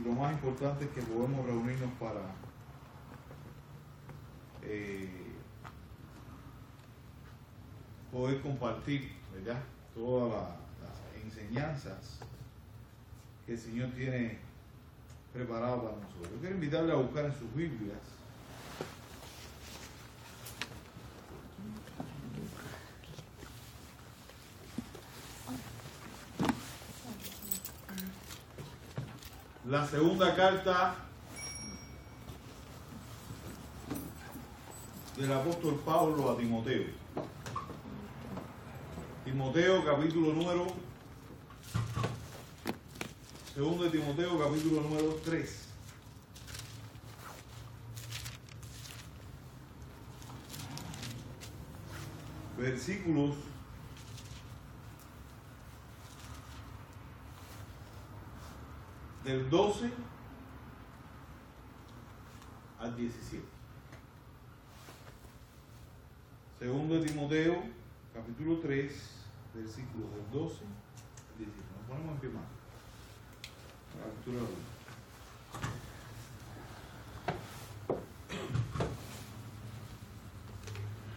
lo más importante es que podemos reunirnos para poder compartir, ¿verdad?, todas las enseñanzas que el Señor tiene preparado para nosotros. Yo quiero invitarle a buscar en sus Biblias la segunda carta del apóstol Pablo a Timoteo. Timoteo, capítulo número, segundo de Timoteo, capítulo número 3. Versículos del 12 al 17. Segundo de Timoteo, capítulo 3, versículos del 12 al 17. Nos ponemos en pie más. La lectura de hoy.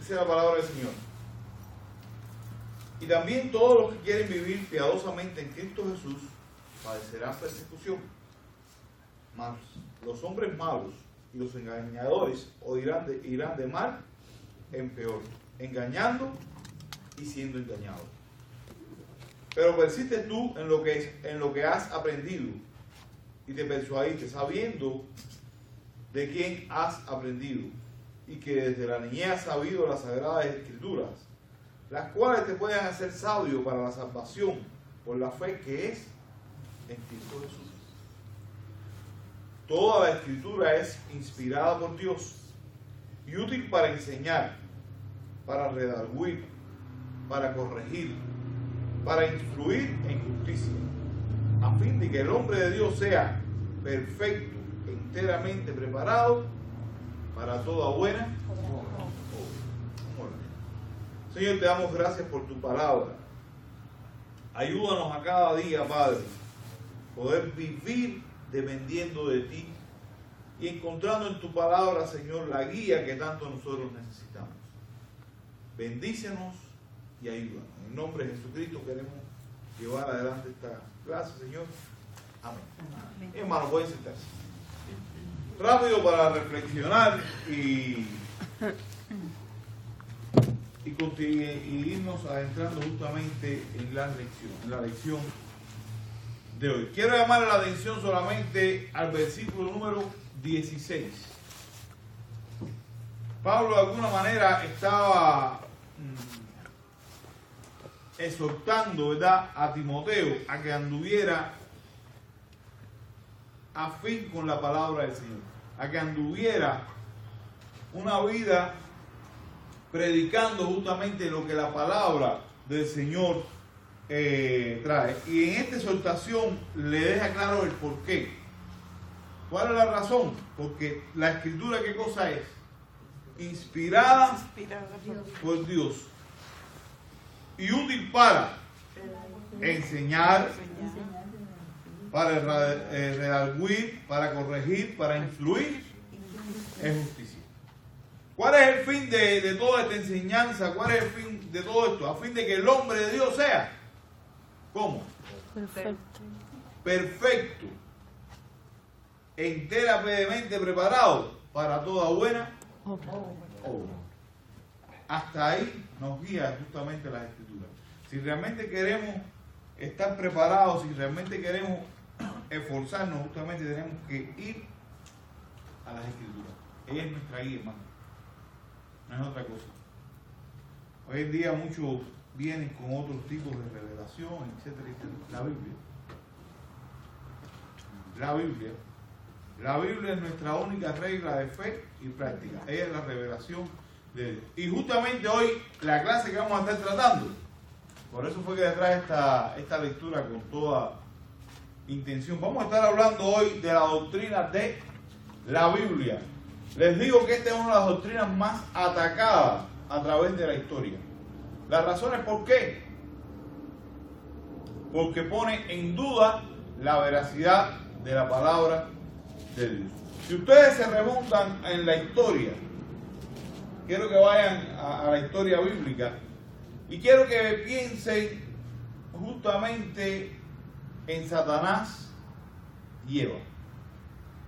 Esa es la palabra del Señor. Y también todos los que quieren vivir piadosamente en Cristo Jesús padecerán persecución. Mas los hombres malos y los engañadores irán de mal en peor, engañando y siendo engañados. Pero persiste tú en lo que has aprendido y te persuadiste, sabiendo de quién has aprendido y que desde la niñez has sabido las sagradas escrituras, las cuales te pueden hacer sabio para la salvación por la fe que es en Cristo Jesús. Toda la escritura es inspirada por Dios y útil para enseñar, para redarguir, para corregir, para instruir en justicia, a fin de que el hombre de Dios sea perfecto, enteramente preparado para toda buena obra. Señor, te damos gracias por tu palabra. Ayúdanos a cada día, Padre, poder vivir dependiendo de ti y encontrando en tu palabra, Señor, la guía que tanto nosotros necesitamos. Bendícenos y ayúdanos. En nombre de Jesucristo queremos llevar adelante esta clase, Señor. Amén. Amén. Hermano, pueden sentarse. Rápido para reflexionar y irnos adentrando justamente en la lección de hoy. Quiero llamar la atención solamente al versículo número 16. Pablo de alguna manera estaba exhortando, ¿verdad?, a Timoteo a que anduviera afín con la palabra del Señor, a que anduviera una vida predicando justamente lo que la palabra del Señor trae. Y en esta exhortación le deja claro el porqué. ¿Cuál es la razón? Porque la escritura, ¿qué cosa es? Inspirada por Dios y útil para enseñar, para redarguir, para corregir, para influir en justicia. ¿Cuál es el fin de toda esta enseñanza? ¿Cuál es el fin de todo esto? A fin de que el hombre de Dios sea, ¿cómo? Perfecto. Enteramente preparado para toda buena obra. Hasta ahí nos guía justamente las escrituras. Si realmente queremos estar preparados, si realmente queremos esforzarnos, justamente tenemos que ir a las escrituras. Ella es nuestra guía, hermano. No es otra cosa. Hoy en día muchos vienen con otros tipos de revelación, etcétera, etcétera. La Biblia es nuestra única regla de fe y práctica. Ella es la revelación de Dios. Y justamente hoy, la clase que vamos a estar tratando, por eso fue que les traje esta lectura con toda intención. Vamos a estar hablando hoy de la doctrina de la Biblia. Les digo que esta es una de las doctrinas más atacadas a través de la historia. Las razones por qué. Porque pone en duda la veracidad de la palabra de Dios. Si ustedes se remontan en la historia, quiero que vayan a la historia bíblica y quiero que piensen justamente en Satanás y Eva.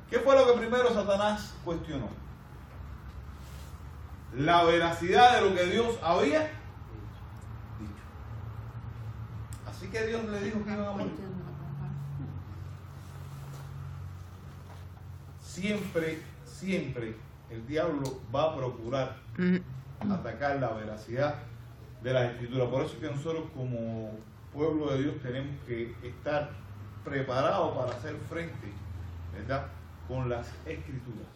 ¿Qué fue lo que primero Satanás cuestionó? La veracidad de lo que Dios había dicho. Así que Dios le dijo que iban a morir. Siempre el diablo va a procurar atacar la veracidad de las escrituras. Por eso es que nosotros como pueblo de Dios tenemos que estar preparados para hacer frente, ¿verdad?, con las escrituras,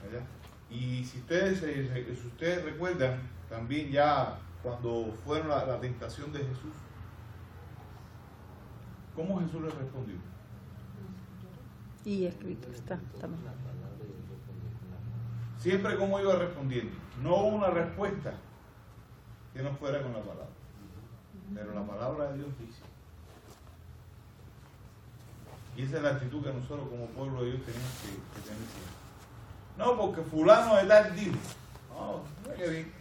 ¿verdad? Y si ustedes recuerdan también ya cuando fueron la tentación de Jesús, ¿cómo Jesús le respondió? Y escrito está también. Siempre como iba respondiendo. No hubo una respuesta que no fuera con la palabra. Pero la palabra de Dios dice. Y esa es la actitud que nosotros como pueblo de Dios tenemos que tener siempre. No, porque fulano de tal dijo. No, mira que bien.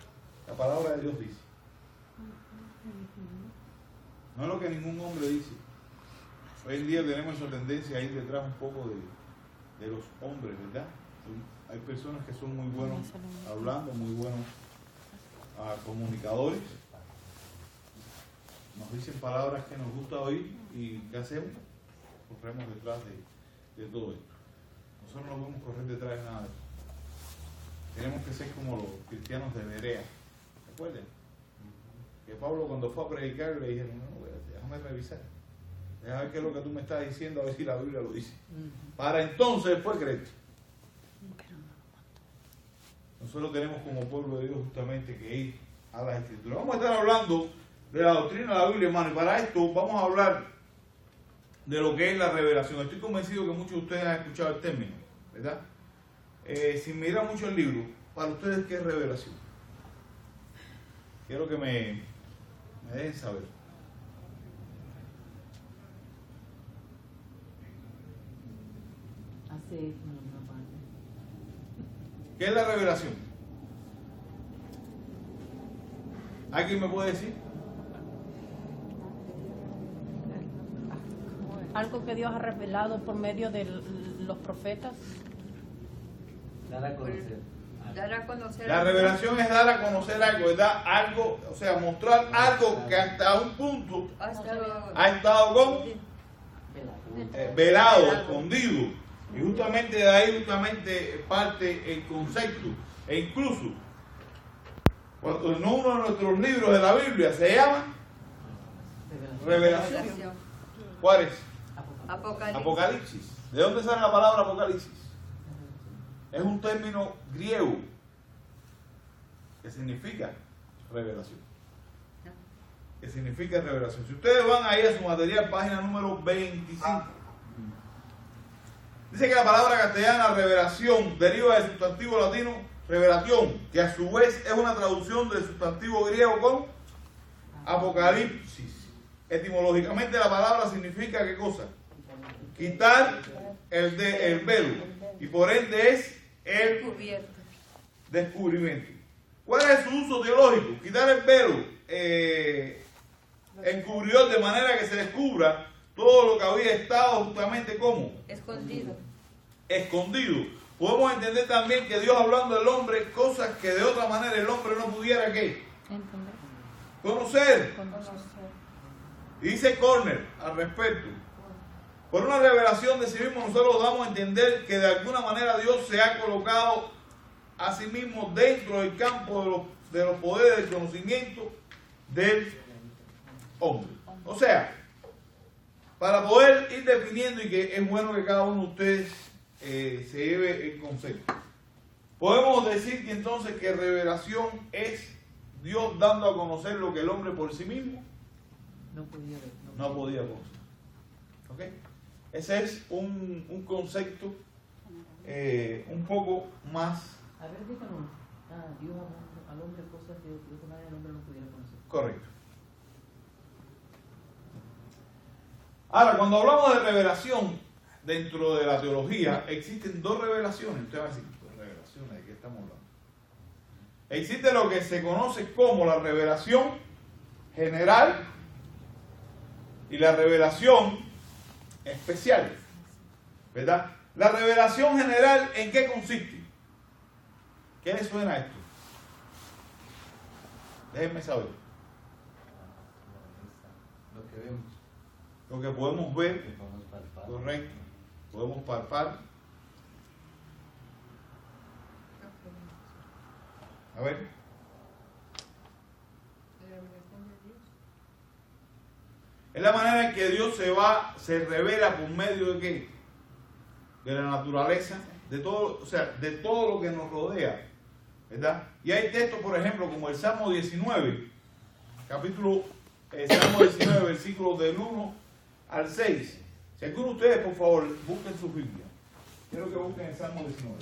La palabra de Dios dice. No es lo que ningún hombre dice. Hoy en día tenemos esa tendencia a ir detrás un poco de los hombres, ¿verdad? Hay personas que son muy buenos hablando, muy buenos comunicadores. Nos dicen palabras que nos gusta oír y ¿qué hacemos? Corremos detrás de todo esto. Nosotros no podemos correr detrás de nada de esto. Tenemos que ser como los cristianos de Berea. ¿Recuerdan? Que Pablo cuando fue a predicar le dijeron, no, déjame revisar. Déjame ver qué es lo que tú me estás diciendo, a ver si la Biblia lo dice. Para entonces fue creer. Nosotros tenemos como pueblo de Dios justamente que ir a las escrituras. Vamos a estar hablando de la doctrina de la Biblia, hermano, y para esto vamos a hablar de lo que es la revelación. Estoy convencido que muchos de ustedes han escuchado el término, ¿verdad? Sin mirar mucho el libro, para ustedes, ¿qué es revelación? Quiero que me dejen saber. ¿Qué es la revelación? ¿Alguien me puede decir? Algo que Dios ha revelado por medio de los profetas. Dar a conocer. Dar a conocer. La revelación es dar a conocer algo, es dar algo, o sea, mostrar algo que hasta un punto ha estado como velado, escondido. Y justamente de ahí parte el concepto. E incluso, cuando en uno de nuestros libros de la Biblia se llama revelación. ¿Cuál es? Apocalipsis. ¿De dónde sale la palabra Apocalipsis? Es un término griego que significa revelación. ¿Qué significa revelación? Si ustedes van ahí a su material, página número 25. Dice que la palabra castellana revelación deriva del sustantivo latino revelación, que a su vez es una traducción del sustantivo griego con apocalipsis. Etimológicamente la palabra significa ¿qué cosa? Quitar el velo, y por ende es el descubrimiento. ¿Cuál es su uso teológico? Quitar el velo encubrió de manera que se descubra todo lo que había estado justamente como escondido. Podemos entender también que Dios, hablando del hombre, cosas que de otra manera el hombre no pudiera ¿qué? Conocer. Y dice Corner al respecto: por una revelación de sí mismo nosotros damos a entender que de alguna manera Dios se ha colocado a sí mismo dentro del campo de los poderes del conocimiento del hombre. O sea, para poder ir definiendo, y que es bueno que cada uno de ustedes se lleve el concepto, podemos decir que entonces que revelación es Dios dando a conocer lo que el hombre por sí mismo no podía conocer. ¿Ok? Ese es un concepto un poco más. A ver, díganos, Dios al hombre cosas que de otra manera el hombre no pudiera conocer. Correcto. Ahora, cuando hablamos de revelación, dentro de la teología existen dos revelaciones. Usted va a decir, ¿dos revelaciones? ¿De qué estamos hablando? Existe lo que se conoce como la revelación general y la revelación especial, ¿verdad? La revelación general, ¿en qué consiste? ¿Qué le suena esto? Déjenme saber. Lo que vemos, Lo que podemos ver, que podemos palpar. correcto, podemos palpar. A ver, La revelación de Dios. es la manera en que Dios se revela por medio de qué? De la naturaleza, de todo, o sea, de todo lo que nos rodea, ¿verdad? Y hay textos, por ejemplo, como el Salmo 19, Salmo 19, versículos del 1 al 6. Si alguno de ustedes, por favor, busquen su Biblia. Quiero que busquen el Salmo 19.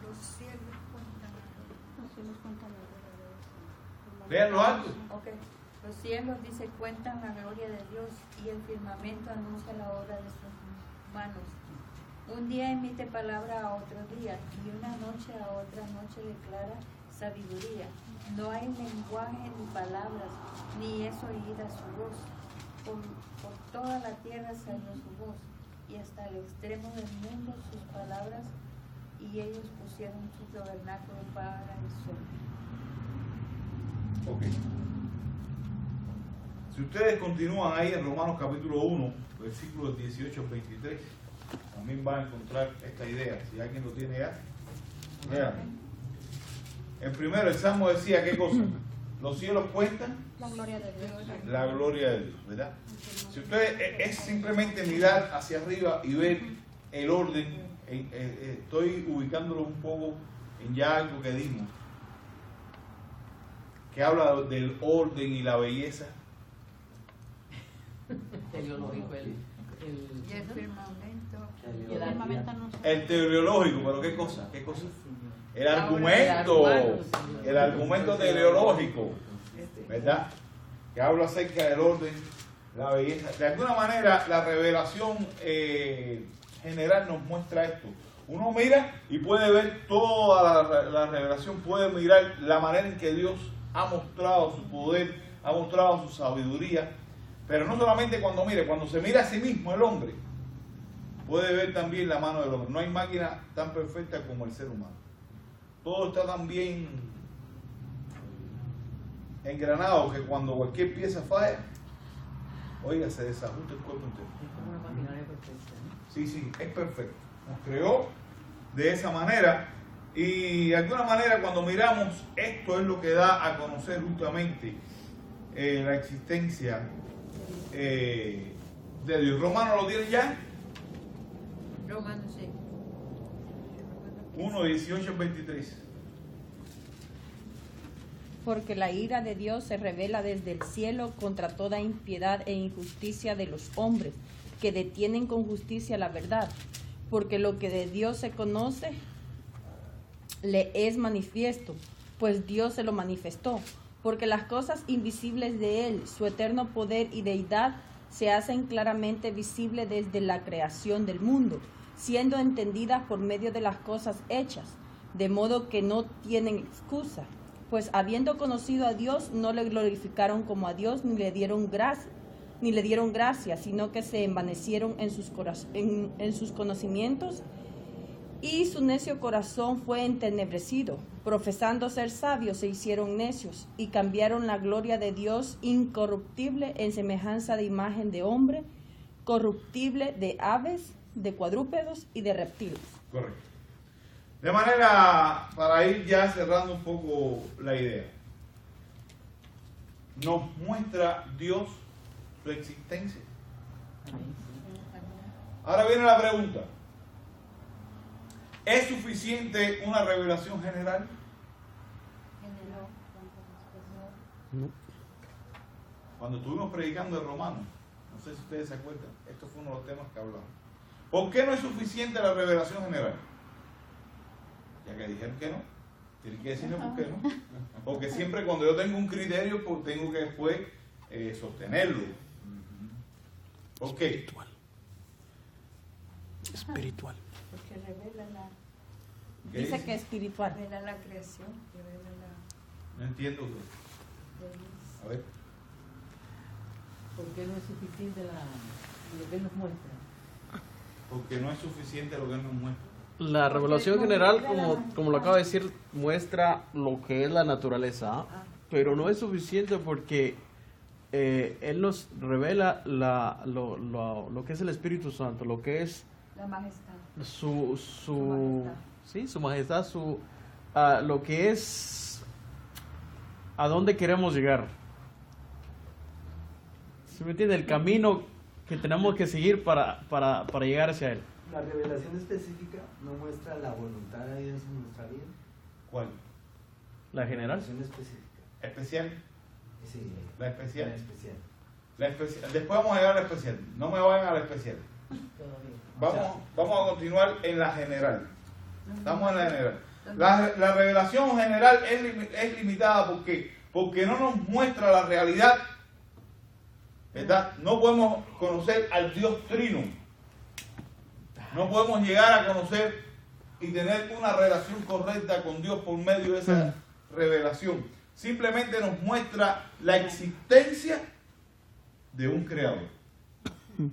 Los cielos cuentan. Véanlo alto. Ok. Los cielos, dice, cuentan la gloria de Dios y el firmamento anuncia la obra de sus manos. Un día emite palabra a otro día y una noche a otra noche declara sabiduría. No hay lenguaje ni palabras, ni es oída su voz. Por toda la tierra salió su voz y hasta el extremo del mundo sus palabras, y ellos pusieron su tabernáculo para el sol. Ok. Si ustedes continúan ahí en Romanos capítulo 1, versículos 18 al 23, también van a encontrar esta idea. Si alguien lo tiene ya, vean. En primero, el Salmo decía, ¿qué cosa? Los cielos cuentan La gloria de Dios. la gloria de Dios, ¿verdad? Si ustedes, es simplemente mirar hacia arriba y ver el orden. Estoy ubicándolo un poco en ya algo que dimos, que habla del orden y la belleza. Teleológico, Y el firmamento. Y el firmamento no se- El teleológico, pero ¿qué cosa? ¿Qué cosa? El El argumento, argumento. el argumento teleológico, ¿verdad? Que habla acerca del orden, la belleza. De alguna manera, la revelación general nos muestra esto. Uno mira y puede ver toda la revelación, puede mirar la manera en que Dios ha mostrado su poder, ha mostrado su sabiduría. Pero no solamente cuando mire, cuando se mira a sí mismo el hombre, puede ver también la mano del hombre. No hay máquina tan perfecta como el ser humano. Todo está tan bien engranado que cuando cualquier pieza falla, oiga, se desajusta el cuerpo entero. Es como una maquinaria perfecta, ¿no? Sí, sí, es perfecto. Nos creó de esa manera y de alguna manera cuando miramos esto es lo que da a conocer justamente la existencia de Dios. ¿Romanos lo tienen ya? Romanos 6. 1, 18 al 23. Porque la ira de Dios se revela desde el cielo contra toda impiedad e injusticia de los hombres, que detienen con justicia la verdad. Porque lo que de Dios se conoce le es manifiesto, pues Dios se lo manifestó. Porque las cosas invisibles de Él, su eterno poder y deidad, se hacen claramente visibles desde la creación del mundo, siendo entendidas por medio de las cosas hechas, de modo que no tienen excusa. Pues habiendo conocido a Dios, no le glorificaron como a Dios, ni le dieron gracia, sino que se envanecieron en sus conocimientos, y su necio corazón fue entenebrecido. Profesando ser sabios, se hicieron necios, y cambiaron la gloria de Dios incorruptible en semejanza de imagen de hombre, corruptible de aves, de cuadrúpedos y de reptiles. Correcto. De manera, para ir ya cerrando un poco la idea, nos muestra Dios su existencia. Ahora viene la pregunta. ¿Es suficiente una revelación general? Cuando estuvimos predicando en Romanos, no sé si ustedes se acuerdan, esto fue uno de los temas que hablamos. ¿Por qué no es suficiente la revelación general? Ya que dijeron que no. Tienen que decirme por qué no. Porque siempre cuando yo tengo un criterio, pues tengo que después sostenerlo. ¿Por qué? Espiritual. Porque revela la, ¿Qué Dice dice? que espiritual. revela la creación, revela la No entiendo. de Dios. A ver. Porque no es suficiente lo que Él nos muestra. Porque no es suficiente lo que Él nos muestra. La revelación general, como lo acabo de decir, muestra lo que es la naturaleza, pero no es suficiente porque Él nos revela lo que es el Espíritu Santo, lo que es La majestad. su majestad, lo que es a dónde queremos llegar. ¿Sí me entiende? El camino que tenemos que seguir para llegar hacia Él. La revelación específica no muestra la voluntad de Dios en nuestra vida. ¿Cuál? La general. Revelación específica. ¿Especial? Sí. La especial. La especial. La especial. Después vamos a llegar a la especial. No me vayan a la especial. Todavía. Vamos a continuar en la general. Estamos en la general. La revelación general es limitada porque no nos muestra la realidad, ¿verdad? No podemos conocer al Dios Trino. No podemos llegar a conocer y tener una relación correcta con Dios por medio de esa revelación. Simplemente nos muestra la existencia de un creador.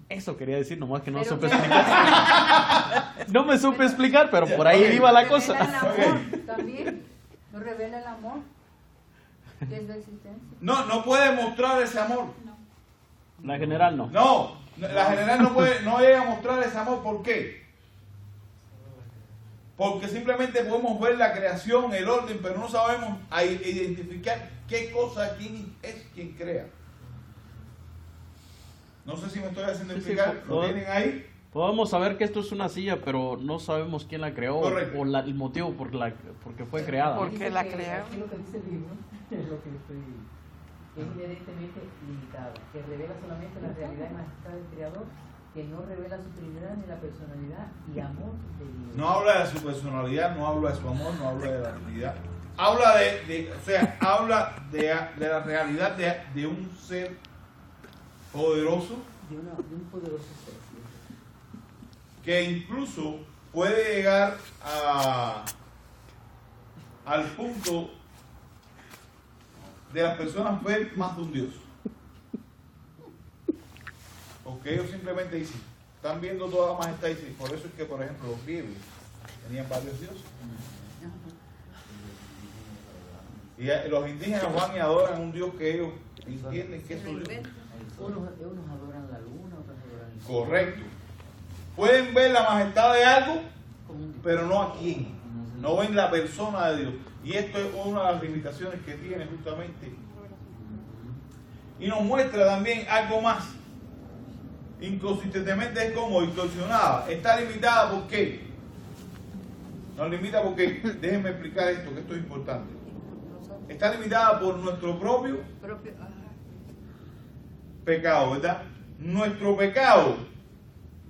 Eso quería decir, nomás que no Pero supe que- explicar. No me supe explicar, pero por ahí iba la Revela cosa. el amor Ok. también. Nos revela el amor que es la existencia. No puede mostrar ese amor. La general no. No, la general no llega a mostrar ese amor. ¿Por qué? Porque simplemente podemos ver la creación, el orden, pero no sabemos identificar qué cosa, quién es quien crea. No sé si me estoy haciendo Sí, sí, explicar. ¿Lo todo. tienen ahí? Podemos saber que esto es una silla, pero no sabemos quién la creó Correcto. o el motivo porque fue creada. Porque Porque la crearon. Aquí lo que dice el libro es lo que estoy. Es inherentemente limitado, que revela solamente la realidad y majestad del Creador, que no revela su Trinidad ni la personalidad y amor de Dios. No habla de su personalidad, no habla de su amor, no habla de la realidad. Habla habla de la realidad de un ser poderoso De un poderoso ser. ¿Sí? que incluso puede llegar al punto de las personas ver más de un Dios. Porque ellos simplemente dicen, están viendo toda la majestad y dicen, por eso es que, por ejemplo, los griegos tenían varios dioses. Y los indígenas van y adoran a un Dios que ellos entienden que es su Dios. Unos adoran la luna, otros adoran el sol. Correcto. Pueden ver la majestad de algo, Como un Dios. pero no a quién. No ven la persona de Dios. Y esto es una de las limitaciones que tiene justamente. Y nos muestra también algo más. Inconsistentemente es como distorsionada. Está limitada ¿por qué? Nos limita porque, déjenme explicar esto, que esto es importante. Está limitada por nuestro propio pecado, ¿verdad? Nuestro pecado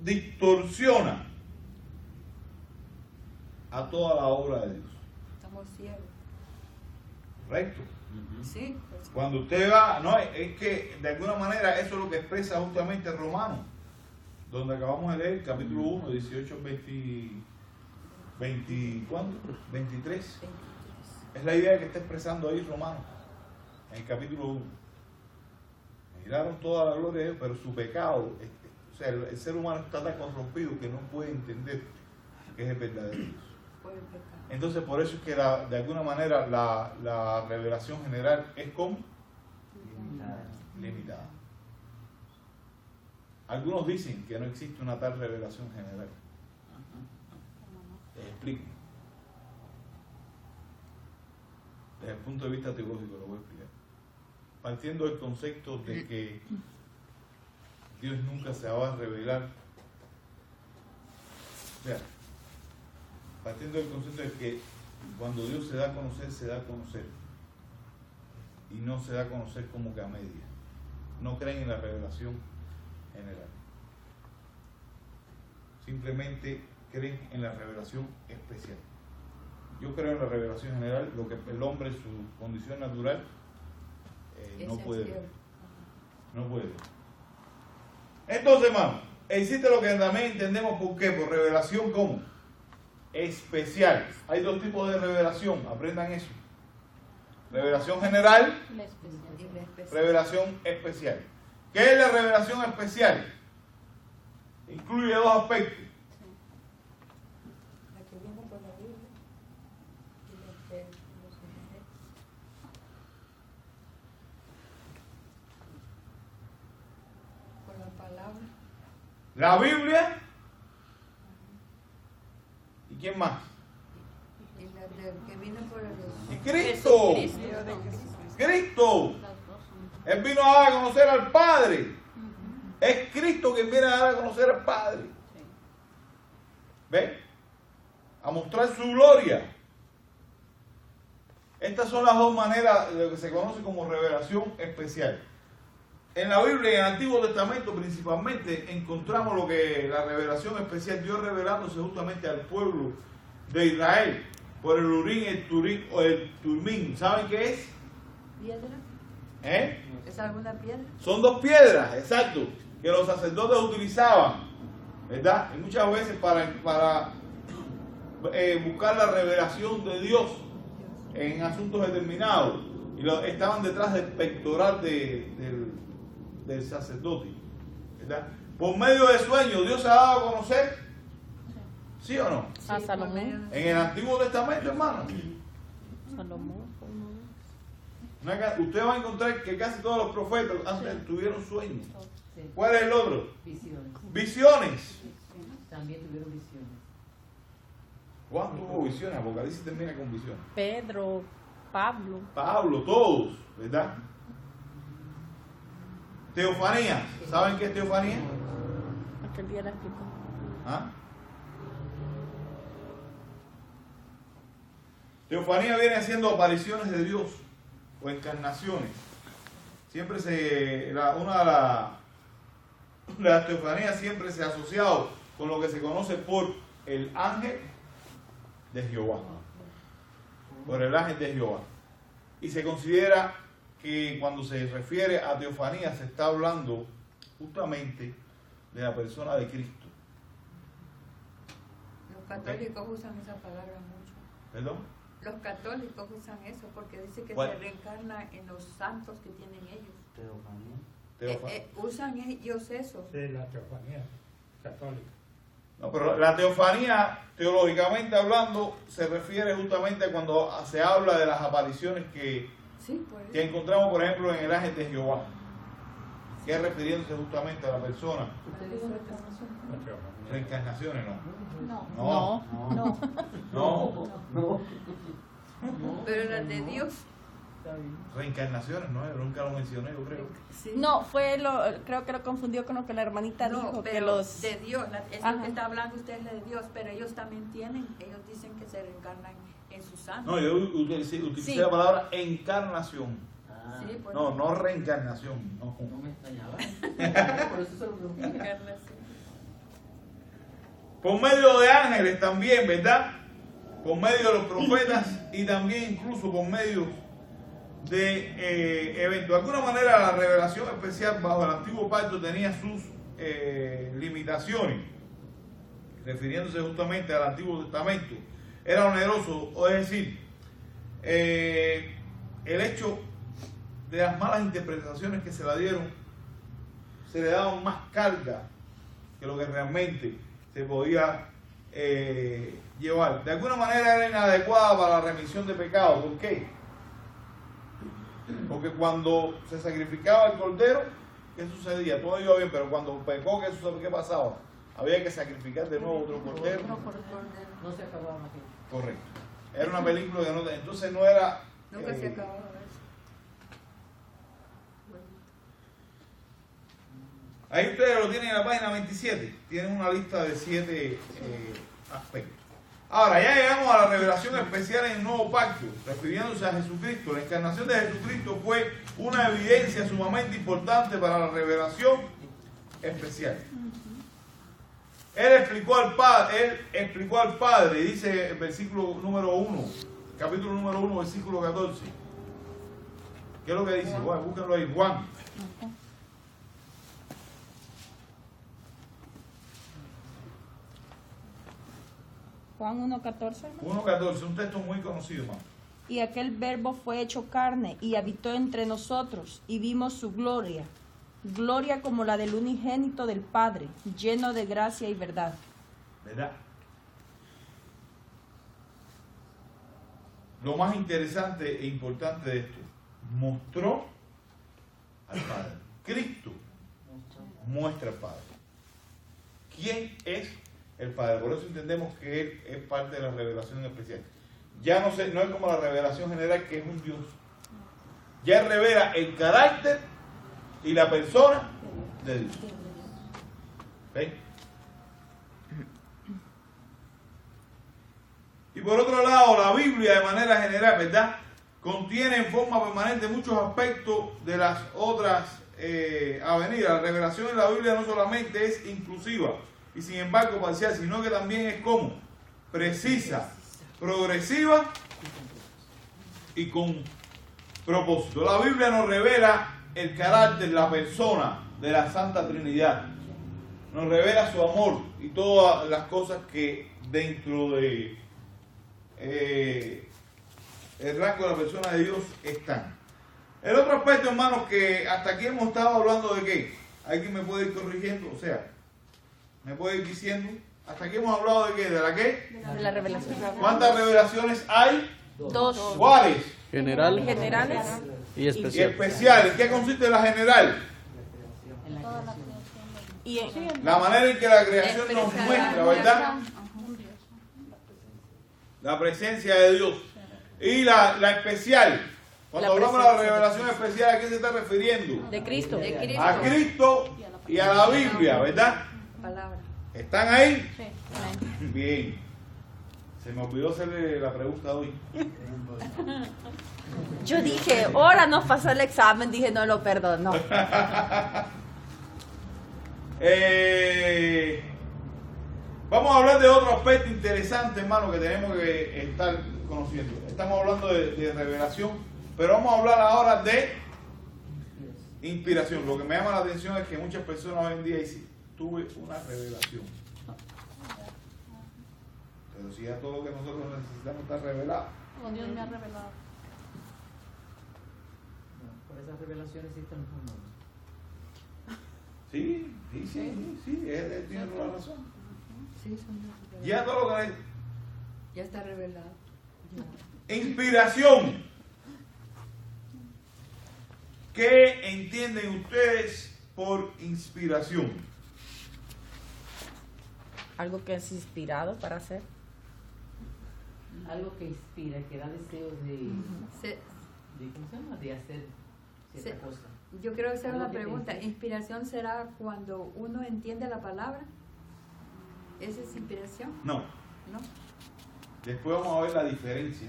distorsiona a toda la obra de Dios. Estamos ciegos. ¿Correcto? Sí, pues, Cuando usted va, no, es que de alguna manera eso es lo que expresa justamente Romanos, donde acabamos de leer, capítulo 1, 18, 20, ¿cuánto? 23. Es la idea que está expresando ahí Romanos, en el capítulo 1. Miraron toda la gloria de Dios, pero su pecado, o sea, el ser humano está tan corrompido que no puede entender que es el verdadero Dios. por el pecado. Entonces, por eso es que de alguna manera la revelación general es como limitada. Algunos dicen que no existe una tal revelación general. Les explico. Desde el punto de vista teológico lo voy a explicar. Partiendo del concepto de que Dios nunca se va a revelar. O sea, partiendo del concepto de que cuando Dios se da a conocer, se da a conocer. Y no se da a conocer como que a media. No creen en la revelación general. simplemente creen en la revelación especial. Yo creo en la revelación general, lo que el hombre, su condición natural, no puede ver. No puede ver. Entonces, hermano, existe lo que también entendemos por qué, por revelación como especial. Hay dos tipos de revelación, aprendan eso. Revelación general, Y la especial. revelación especial. ¿Qué es la revelación especial? Incluye dos aspectos. La que viene por la Biblia y la que los ángeles. Por la palabra. La Biblia. ¿Y quién más? Y la que vino por el Y Cristo. Cristo. Él vino a dar a conocer al Padre. Es Cristo quien viene a dar a conocer al Padre. ¿Ve? A mostrar su gloria. Estas son las dos maneras de lo que se conoce como revelación especial. En la Biblia y en el Antiguo Testamento principalmente encontramos lo que la revelación especial, Dios revelándose justamente al pueblo de Israel por el Urim, el Turim o el Tumim. ¿Saben qué es? piedra. ¿Eh? ¿Es alguna piedra? Son dos piedras, exacto, que los sacerdotes utilizaban, ¿verdad? Y muchas veces para buscar la revelación de Dios en asuntos determinados. Y estaban detrás del pectoral del sacerdote, ¿verdad? Por medio de sueños, Dios se ha dado a conocer, ¿sí o no? A Sí, Salomón. por medio de- En el Antiguo Testamento, hermano. Salomón. Usted va a encontrar que casi todos los profetas antes tuvieron sueños. Sí. ¿Cuál es el otro? Visiones. Visiones. También tuvieron visiones. Juan tuvo visiones, Apocalipsis termina con visiones. Pedro, Pablo. Pablo, todos, ¿verdad? Teofanías. ¿Saben qué es teofanía? Aquel día la explicó. ¿Ah? Teofanía viene siendo apariciones de Dios o encarnaciones. Siempre una de las teofanías siempre se ha asociado con lo que se conoce por el ángel de Jehová. Por el ángel de Jehová. Y se considera que cuando se refiere a teofanía se está hablando justamente de la persona de Cristo. Los católicos usan esa palabra mucho. ¿Perdón? Los católicos usan eso porque dice que ¿Cuál? se reencarna en los santos que tienen ellos. Teofanía. Usan ellos eso. Sí, la teofanía católica. No, pero la teofanía, teológicamente hablando, se refiere justamente a cuando se habla de las apariciones que Sí, por eso. encontramos, por ejemplo, en el ángel de Jehová, que es refiriéndose justamente a la persona. ¿Ustedes son reencarnación? La teofanía. Reencarnaciones, No. no. No. No, Pero las de Dios. Está bien. reencarnaciones, no, nunca lo mencioné, yo creo. Sí. No, creo que lo confundió con lo que la hermanita No, dijo, que pero los... de Dios, es lo Ajá. que está hablando usted es de Dios, pero ellos también tienen, ellos dicen que se reencarnan en sus santos. No, yo utilicé Sí. la palabra encarnación. Ah, Sí, pues, No reencarnación. No. no me extrañaba. Por eso se lo pregunté. reencarnación. Por medio de ángeles también, ¿verdad? Por medio de los profetas y también incluso por medio de eventos. De alguna manera la revelación especial bajo el antiguo pacto tenía sus limitaciones, refiriéndose justamente al Antiguo Testamento. Era oneroso, o es decir, el hecho de las malas interpretaciones que se le dieron, se le daban más carga que lo que realmente se podía llevar. De alguna manera era inadecuada para la remisión de pecados. ¿Por qué? Porque cuando se sacrificaba el cordero, ¿qué sucedía? Todo iba bien, pero cuando pecó, ¿qué pasaba? Había que sacrificar de nuevo otro cordero. No se acababa más que Correcto. Era una película que no, entonces no era... Nunca se acababa eso. Ahí ustedes lo tienen en la página 27. Tienen una lista de 7 aspectos. Ahora, ya llegamos a la revelación especial en el nuevo pacto, refiriéndose a Jesucristo. La encarnación de Jesucristo fue una evidencia sumamente importante para la revelación especial. Él explicó al Padre, dice el versículo número 1, capítulo número 1, versículo 14. ¿Qué es lo que dice? Bueno, búsquenlo ahí, Juan. Juan 1:14. 1.14, un texto muy conocido, hermano. Y aquel verbo fue hecho carne y habitó entre nosotros y vimos su gloria, gloria como la del unigénito del Padre, lleno de gracia y verdad. ¿Verdad? Lo más interesante e importante de esto, mostró al Padre. Cristo muestra al Padre. ¿Quién es el Padre? Por eso entendemos que Él es parte de la revelación especial. Ya no es como la revelación general, que es un Dios. Ya revela el carácter y la persona de Dios. ¿Ven? Y por otro lado, la Biblia de manera general, ¿verdad?, contiene en forma permanente muchos aspectos de las otras avenidas. La revelación en la Biblia no solamente es inclusiva y sin embargo parcial, sino que también es como precisa, progresiva y con propósito. La Biblia nos revela el carácter, la persona de la Santa Trinidad. Nos revela su amor y todas las cosas que dentro de el rango de la persona de Dios están. El otro aspecto, hermanos, que hasta aquí hemos estado hablando de qué. ¿Alguien me puede ir corrigiendo? O sea, me puede ir diciendo. Hasta aquí hemos hablado de qué, de la qué. De la revelación. ¿Cuántas revelaciones hay? 2. ¿Cuáles? General Generales y Y especial. especiales. ¿En qué consiste la general? En la creación. y en, La manera en que la creación nos Expresar muestra, la ¿verdad? Ajá. La presencia de Dios. Y la especial. Cuando La hablamos de la presencia de revelación especial, ¿a qué se está refiriendo? de Cristo. De Cristo. A Cristo y a la Biblia, ¿verdad? Palabra. ¿Están ahí? Sí. Bien. Se me olvidó hacerle la pregunta hoy. Yo dije, ahora no pasó el examen, dije, no lo perdono. Vamos a hablar de otro aspecto interesante, hermano, que tenemos que estar conociendo. Estamos hablando de revelación, pero vamos a hablar ahora de inspiración. Lo que me llama la atención es que muchas personas hoy en día dicen, tuve una revelación. Pero si ya todo lo que nosotros necesitamos está revelado. Dios me ha revelado. No, por esas revelaciones existen los números. Sí, él tiene toda la razón. Sí, son las Ya todo lo que Ya está revelado. inspiración. ¿Qué entienden ustedes por inspiración? Algo que es inspirado para hacer. Algo que inspira, que da deseos Se- ¿cómo se llama? De hacer cierta Sí. cosa. yo creo que esa es Algo la que te pregunta. inspira. ¿Inspiración será cuando uno entiende la palabra? ¿Esa es inspiración? No. ¿No? Después vamos a ver la diferencia.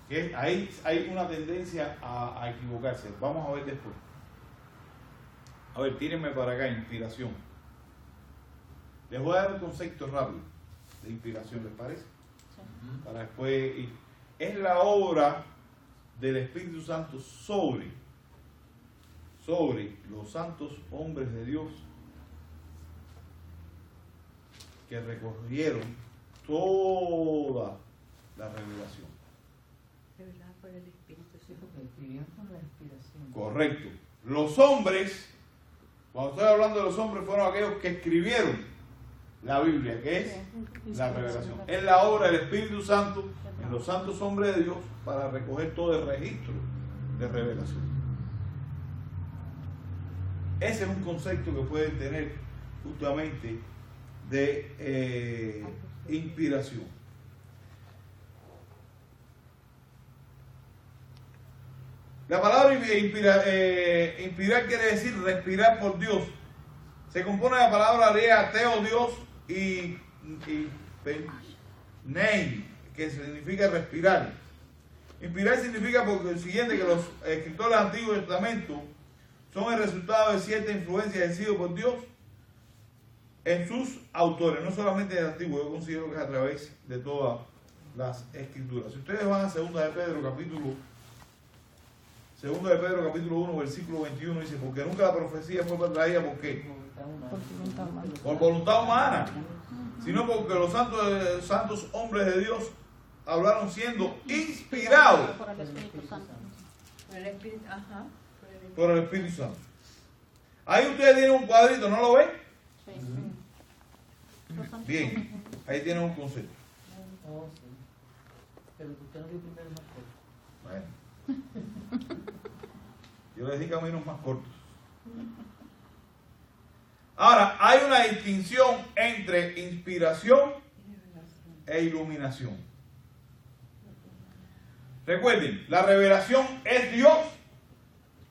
Que ahí hay una tendencia a equivocarse. Vamos a ver después. A ver, tírenme para acá, inspiración. Les voy a dar un concepto rápido de inspiración, ¿les parece? Para después ir. Es la obra del Espíritu Santo sobre los santos hombres de Dios que recogieron toda la revelación. Revelada por el Espíritu Sí, Santo. porque escribían con la inspiración. Correcto. Los hombres, cuando estoy hablando de los hombres, fueron aquellos que escribieron la Biblia, que es la revelación. Es la obra del Espíritu Santo en los santos hombres de Dios para recoger todo el registro de revelación. Ese es un concepto que pueden tener justamente de inspiración. La palabra inspirar quiere decir respirar por Dios. Se compone de la palabra griega teo, Dios, y nein, que significa respirar. Inspirar significa porque el siguiente, que los escritores del Antiguo Testamento son el resultado de cierta influencia ejercida por Dios en sus autores, no solamente en el Antiguo, yo considero que es a través de todas las Escrituras. Si ustedes van a 2 de Pedro capítulo 1, versículo 21, dice, porque nunca la profecía fue traída, ¿por qué? Por voluntad humana, sino porque los santos hombres de Dios hablaron siendo inspirados Por el Espíritu Santo. Por el Espíritu, ajá. por el Espíritu Santo. Ahí ustedes tienen un cuadrito, ¿no lo ven? Bien, ahí tienen un concepto. Oh, sí. Pero usted no vio primero más corto. Bueno. Yo les di caminos más cortos. Ahora, hay una distinción entre inspiración e iluminación. Recuerden, la revelación es Dios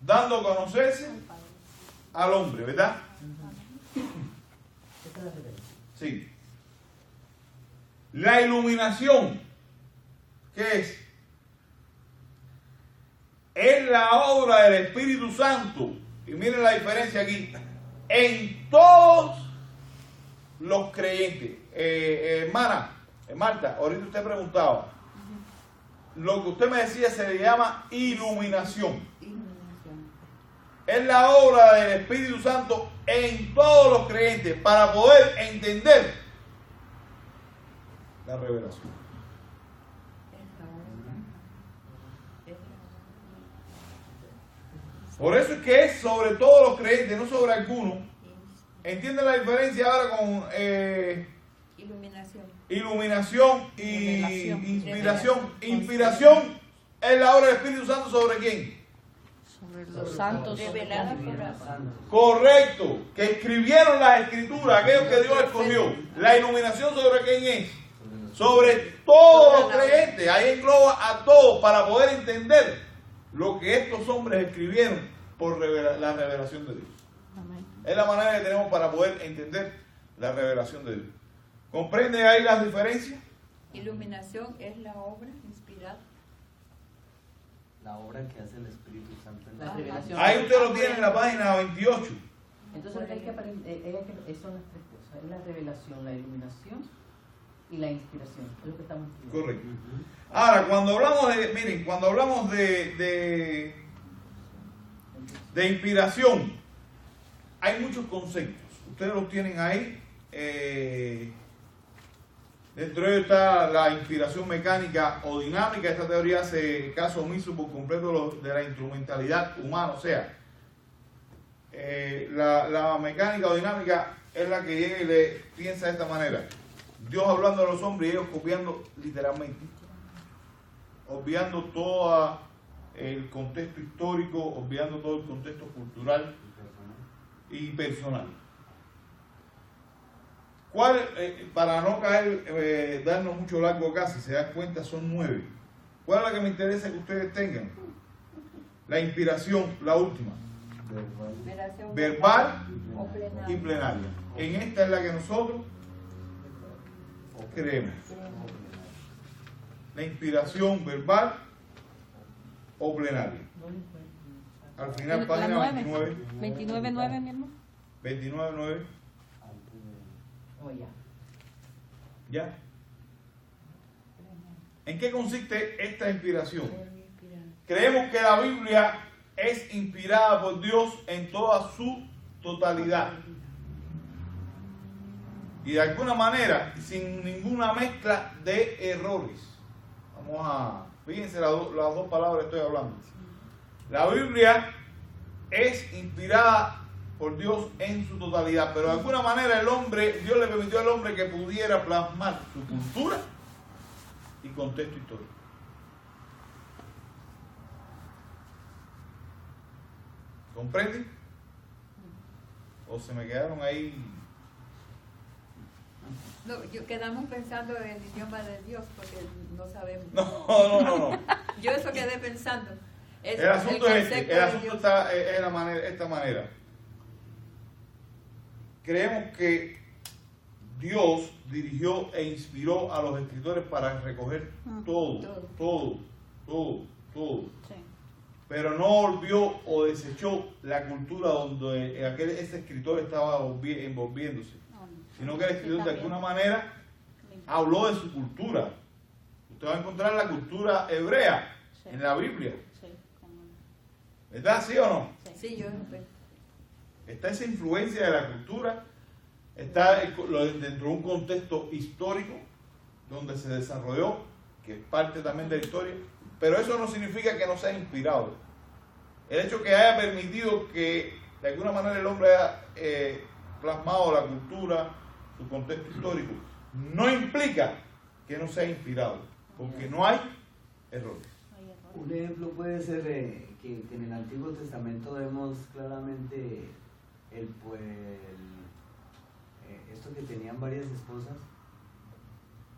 dando a conocerse al hombre, ¿verdad? Esta es la revelación. Sí. La iluminación, ¿qué es? Es la obra del Espíritu Santo. Y miren la diferencia aquí. En todos los creyentes. Hermana, Marta, ahorita usted preguntaba. Lo que usted me decía se le llama iluminación. Es la obra del Espíritu Santo en todos los creyentes para poder entender la revelación. Por eso es que es sobre todos los creyentes, no sobre algunos. ¿Entienden la diferencia ahora con iluminación y inspiración? Inspiración es la obra del Espíritu Santo ¿sobre quién? Sobre los santos. Revelada por Correcto, que escribieron las escrituras, aquellos que Dios escogió. La iluminación ¿sobre quién es? Sobre todos los creyentes. Ahí engloba a todos para poder entender lo que estos hombres escribieron por la revelación de Dios. Amén. Es la manera que tenemos para poder entender la revelación de Dios. ¿Comprende ahí las diferencias? Iluminación es la obra inspirada. La obra que hace el Espíritu Santo en La la revelación. Ahí usted lo tiene en la página 28. Entonces lo que hay que aprender son las tres cosas. Es la revelación, la iluminación y la inspiración. Es lo que estamos estudiando. Correcto. Ahora, cuando hablamos de, miren, cuando hablamos de inspiración, hay muchos conceptos. Ustedes los tienen ahí. Dentro de ellos está la inspiración mecánica o dinámica. Esta teoría hace caso omiso por completo de la instrumentalidad humana. O sea, la mecánica o dinámica es la que llega y le piensa de esta manera. Dios hablando a los hombres y ellos copiando literalmente. Obviando todo el contexto histórico, obviando todo el contexto cultural y personal. ¿Cuál, para no caer, darnos mucho largo acá, si se dan cuenta son 9. ¿Cuál es la que me interesa que ustedes tengan? La inspiración, la última. Verbal y plenaria. En esta es la que nosotros creemos. La inspiración verbal o plenaria. Al final, La página 9. 29. 29.9, mi hermano. 29.9. Oh, ya. ¿Ya? ¿En qué consiste esta inspiración? Creemos que la Biblia es inspirada por Dios en toda su totalidad. Y de alguna manera, sin ninguna mezcla de errores. Vamos a... Fíjense las dos palabras que estoy hablando. La Biblia es inspirada por Dios en su totalidad, pero de alguna manera Dios le permitió al hombre que pudiera plasmar su cultura y contexto histórico. ¿Comprenden? ¿O se me quedaron ahí? No, quedamos pensando en el idioma de Dios porque no sabemos. No. Yo eso quedé pensando. El asunto es este. El asunto está de esta manera. Creemos que Dios dirigió e inspiró a los escritores para recoger todo. Sí. Pero no olvidó o desechó la cultura donde ese escritor estaba envolviéndose. sino que el escritor de alguna manera habló de su cultura. Usted va a encontrar la cultura hebrea en la Biblia. ¿Verdad? ¿Sí o no? Sí, yo Está esa influencia de la cultura, está dentro de un contexto histórico donde se desarrolló, que es parte también de la historia, pero eso no significa que no sea inspirado. El hecho que haya permitido que de alguna manera el hombre haya plasmado la cultura, su contexto histórico, no implica que no sea inspirado, porque no hay errores. Un ejemplo puede ser que en el Antiguo Testamento vemos claramente esto que tenían varias esposas.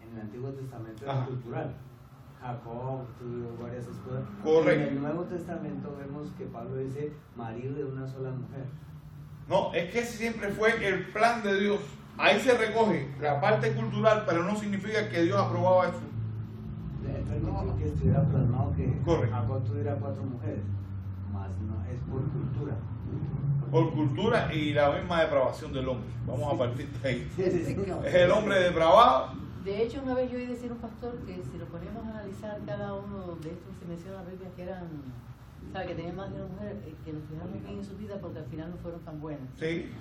En el Antiguo Testamento era cultural. Jacob tuvo varias esposas. Correcto. En el Nuevo Testamento vemos que Pablo dice marido de una sola mujer. No, es que ese siempre fue el plan de Dios. Ahí se recoge la parte cultural, pero no significa que Dios aprobaba eso. Permitió que estuviera plasmado que Correcto. Jacob tuviera 4 mujeres, más no es por cultura. Por cultura y la misma depravación del hombre. Vamos a partir de ahí. Sí, sí, sí. Es el hombre depravado. De hecho, una vez yo oí decir a un pastor que si lo ponemos a analizar cada uno de estos que se menciona en la Biblia que eran, sabe, que tenían más de una mujer, que nos fijamos bien en su vida porque al final no fueron tan buenas. Sí.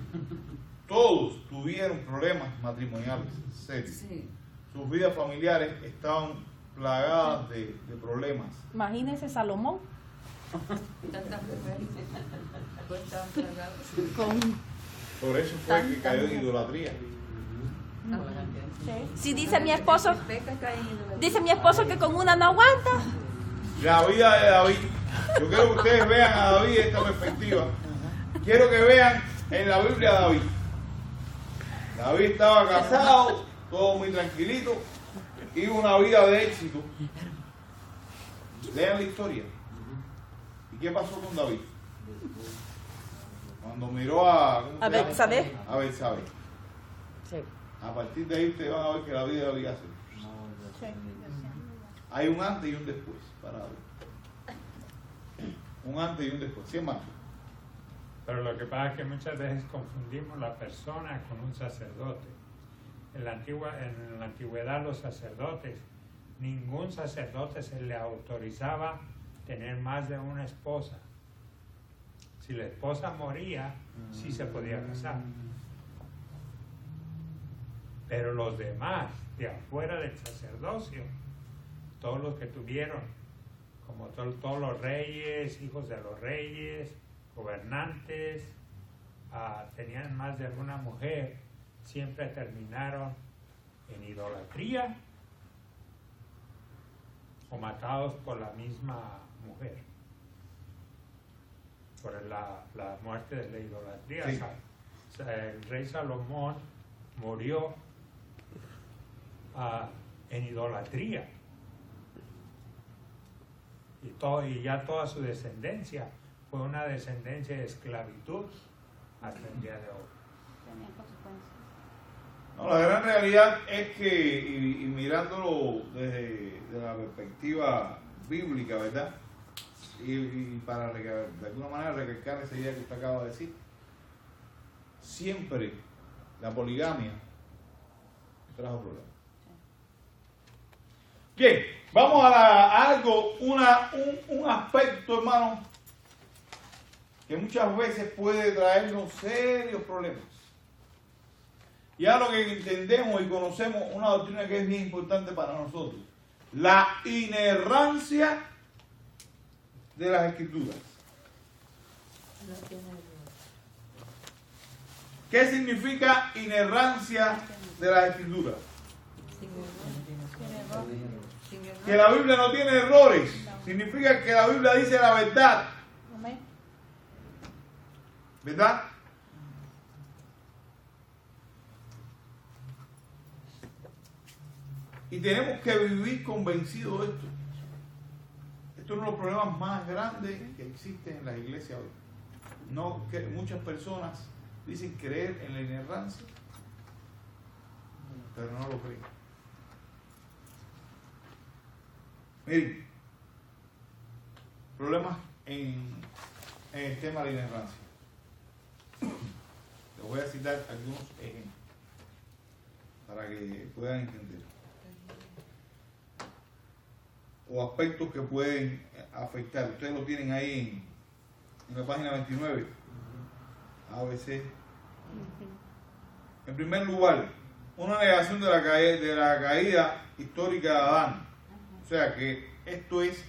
Todos tuvieron problemas matrimoniales serios. Sí. Sus vidas familiares estaban plagadas de problemas. Imagínese Salomón tantas mujeres pues estaban plagadas. con... Por eso fue que cayó en idolatría. Por la cantidad. Si dice mi esposo, Peca cae en idolatría. dice mi esposo que con una no aguanta. La vida de David. Yo quiero que ustedes vean a David de esta perspectiva. Quiero que vean en la Biblia a David. David estaba casado, todo muy tranquilito, iba una vida de éxito. Lean la historia. ¿Y qué pasó con David? Cuando miró a Betsabé. A Betsabé. Sí. A partir de ahí ustedes van a ver que la vida de David hace. Hay un antes y un después para David. Un antes y un después. ¿Sí, hermano? Pero lo que pasa es que muchas veces confundimos la persona con un sacerdote. En la antigüedad los sacerdotes, ningún sacerdote se le autorizaba tener más de una esposa. Si la esposa moría, sí se podía casar. Pero los demás, de afuera del sacerdocio, todos los que tuvieron, como todos los reyes, hijos de los reyes, gobernantes, tenían más de alguna mujer, siempre terminaron en idolatría o matados por la misma mujer, por la muerte de la idolatría. Sí. El rey Salomón murió en idolatría y ya toda su descendencia fue una descendencia de esclavitud hasta el día de hoy. Tenía consecuencias. No, la gran realidad es que, y mirándolo desde la perspectiva bíblica, ¿verdad? Y para de alguna manera recalcar esa idea que usted acaba de decir, siempre la poligamia trajo problemas. Bien, vamos a algo, un aspecto, hermano, que muchas veces puede traernos serios problemas. Ya lo que entendemos y conocemos una doctrina que es bien importante para nosotros, la inerrancia de las Escrituras. ¿Qué significa inerrancia de las Escrituras? Que la Biblia no tiene errores. Significa que la Biblia dice la verdad. ¿Verdad? Y tenemos que vivir convencidos de esto. Esto es uno de los problemas más grandes que existen en las iglesias hoy. No, que muchas personas dicen creer en la inerrancia, pero no lo creen. Miren, problemas en el tema de la inerrancia. Les voy a citar algunos ejemplos. para que puedan entender. O aspectos que pueden afectar. Ustedes lo tienen ahí en la página 29. ABC. En primer lugar, una negación de la caída histórica de Adán. O sea que esto es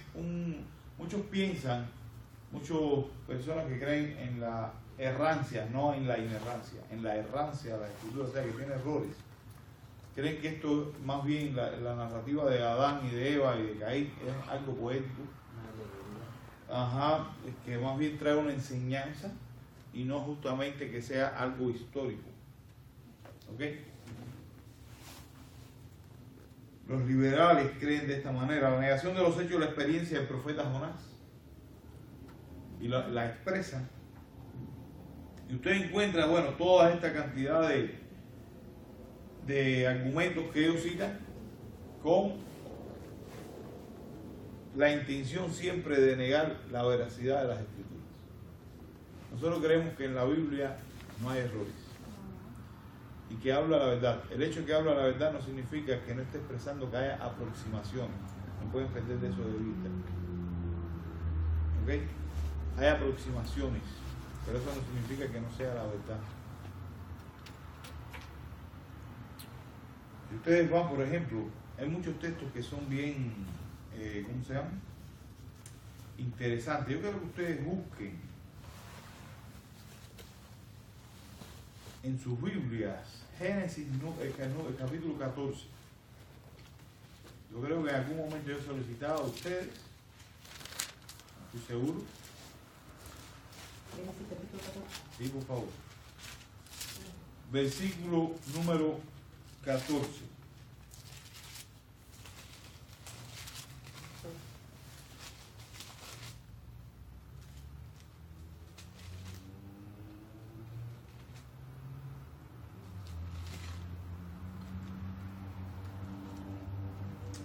muchos piensan, muchas personas que creen en la errancia, no en la inerrancia, en la errancia de la escritura, o sea que tiene errores. Creen que esto más bien la narrativa de Adán y de Eva y de Caín es algo poético. Ajá, que más bien trae una enseñanza y no justamente que sea algo histórico. ¿Ok? Los liberales creen de esta manera. La negación de los hechos de la experiencia del profeta Jonás. Y la expresan. Y usted encuentra, bueno, toda esta cantidad de argumentos que ellos citan con la intención siempre de negar la veracidad de las escrituras. Nosotros creemos que en la Biblia no hay errores y que habla la verdad. El hecho de que habla la verdad no significa que no esté expresando que haya aproximaciones. No pueden perder de eso de vista. ¿Ok? Hay aproximaciones, pero eso no significa que no sea la verdad. Si ustedes van, por ejemplo, hay muchos textos que son bien, ¿cómo se llama? Interesantes. Yo quiero que ustedes busquen en sus Biblias Génesis, el capítulo 14. Yo creo que en algún momento yo he solicitado a ustedes, estoy seguro. Génesis capítulo 14. Sí, por favor. Versículo número 14.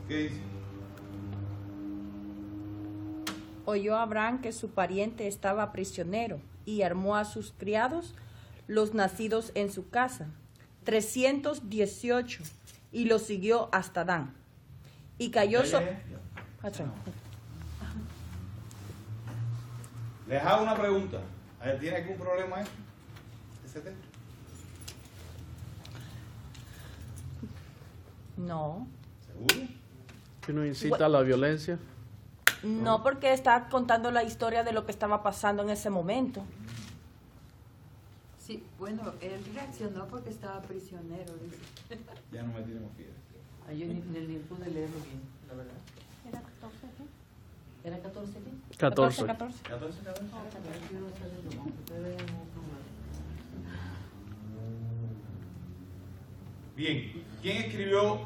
¿Qué dice? Oyó Abraham que su pariente estaba prisionero y armó a sus criados, los nacidos en su casa, 318, y los siguió hasta Dan. Y cayó Les hago una pregunta. ¿Tiene algún problema ese texto? No, ¿Seguro? Que no incita a la violencia. no, porque está contando la historia de lo que estaba pasando en ese momento. Sí, bueno, él reaccionó porque estaba prisionero, dice. Ya no me tiremos piedras. Yo ni pude leerlo bien, la verdad. ¿Era 14 qué? ¿Era 14 qué? 14. 14. Bien, ¿quién escribió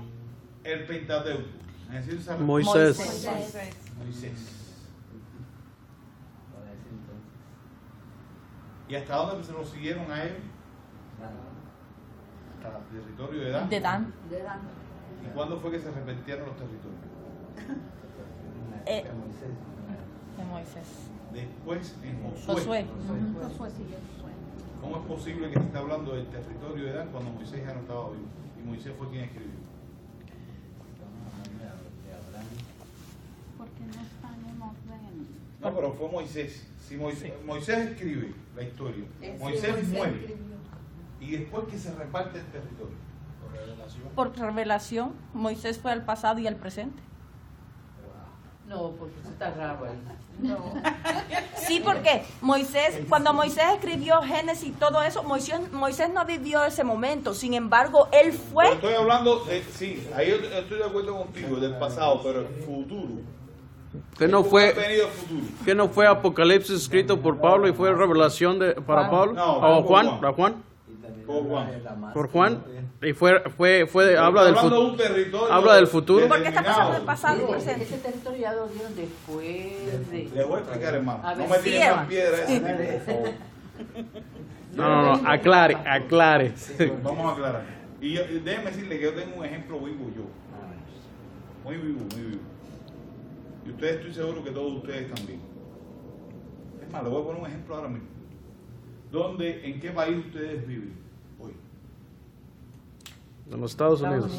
el Pentateuco? ¿Necesito saber? Moisés. Moisés. ¿Y hasta dónde se lo siguieron a él? Hasta el territorio de Dan. De Dan. De Dan. ¿Y cuándo fue que se repartieron los territorios? De Moisés. Después en Josué. Josué siguió. ¿Cómo es posible que se esté hablando del territorio de Dan cuando Moisés ya no estaba vivo? Y Moisés fue quien escribió. Porque no están en orden. No, pero fue Moisés. Si Moisés escribe la historia, Sí, Moisés muere. escribió. Y después que se reparte el territorio. Por revelación, Moisés fue al pasado y al presente. No, porque eso está raro ahí. No. Sí, porque cuando Moisés escribió Génesis y todo eso, Moisés no vivió ese momento. Sin embargo, él Pero fue. estoy hablando, sí, ahí yo estoy de acuerdo contigo, del pasado, pero el futuro. Que no ¿Cómo ha fue, venido el futuro? que no fue Apocalipsis escrito por Pablo y fue revelación para Juan. Pablo. No, O por Juan, Juan. para Juan. Por Juan. Por Juan. Y fue habla del Estoy hablando de futuro. un territorio Habla del futuro. ¿Por qué está pasando del determinado. pasado y presente? Ese territorio ya lo dieron después de... Les voy a explicar, hermano. A ver, No me sí, tiren más Eva. piedras ese tipo, por favor. No, aclare. Vamos a aclarar. Y déjenme decirle que yo tengo un ejemplo vivo yo. Muy vivo, muy vivo. Y ustedes estoy seguro que todos ustedes también. Es más, les voy a poner un ejemplo ahora mismo. ¿En qué país ustedes viven hoy? En los Estados Unidos.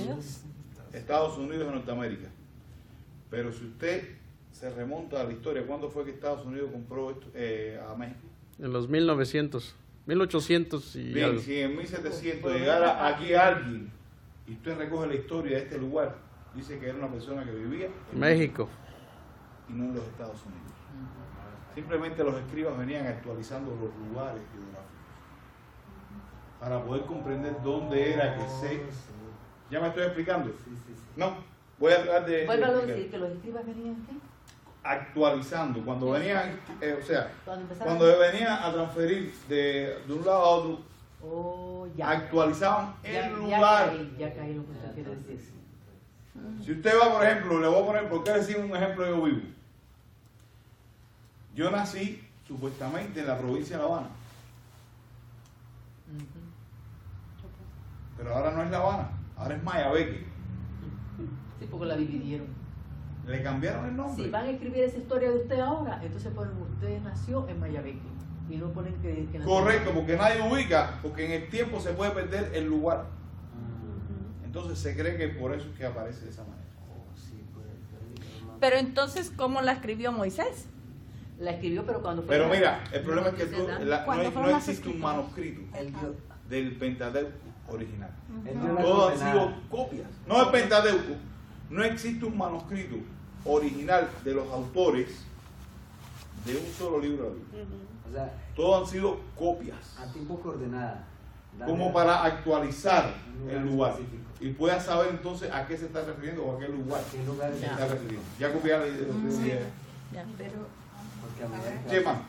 Estados Unidos de Norteamérica. Pero si usted se remonta a la historia, ¿cuándo fue que Estados Unidos compró esto, a México? En los 1800 y Bien, algo. si en 1700 llegara aquí alguien y usted recoge la historia de este lugar, dice que era una persona que vivía en México. y no en los Estados Unidos. Simplemente los escribas venían actualizando los lugares geográficos para poder comprender dónde era que se... ¿Ya me estoy explicando? No, voy a tratar de... Vuélvalo a explicar. decir, que los escribas venían ¿qué? Actualizando, cuando venían, o sea, Cuando empezaron cuando venían a transferir de un lado a otro, Oh, ya. actualizaban Ya- el lugar. Ya caí lo que usted quiere decir. Si usted va, por ejemplo, le voy a poner, ¿por qué decir un ejemplo yo vivo? Yo nací supuestamente en la provincia de La Habana, Ujú. pero ahora no es La Habana, ahora es Mayabeque. Sí, porque la dividieron. Le cambiaron el nombre. Si van a escribir esa historia de usted ahora, entonces ponen usted nació en Mayabeque y no ponen que nació Correcto, en porque nadie ubica, porque en el tiempo se puede perder el lugar. Entonces se cree que por eso es que aparece de esa manera. Pero entonces, ¿cómo la escribió Moisés? La escribió, pero cuando fue. Pero mira, el problema es que tú, ¿Cuándo no fueron las existe un escrituras? manuscrito Él dio, del Pentateuco original. él dio la Todos han coordenada. sido copias. No el Pentateuco. No existe un manuscrito original de los autores de un solo libro de la Biblia. O sea, Todos han sido copias. a tipo coordenada. Como para actualizar Un lugar el lugar. específico. Y puedas saber entonces a qué se está refiriendo o a qué lugar ¿Qué lugar se es? está refiriendo. Ya copiar la idea. Ya. Pero Porque a medida que- Sí, hermano.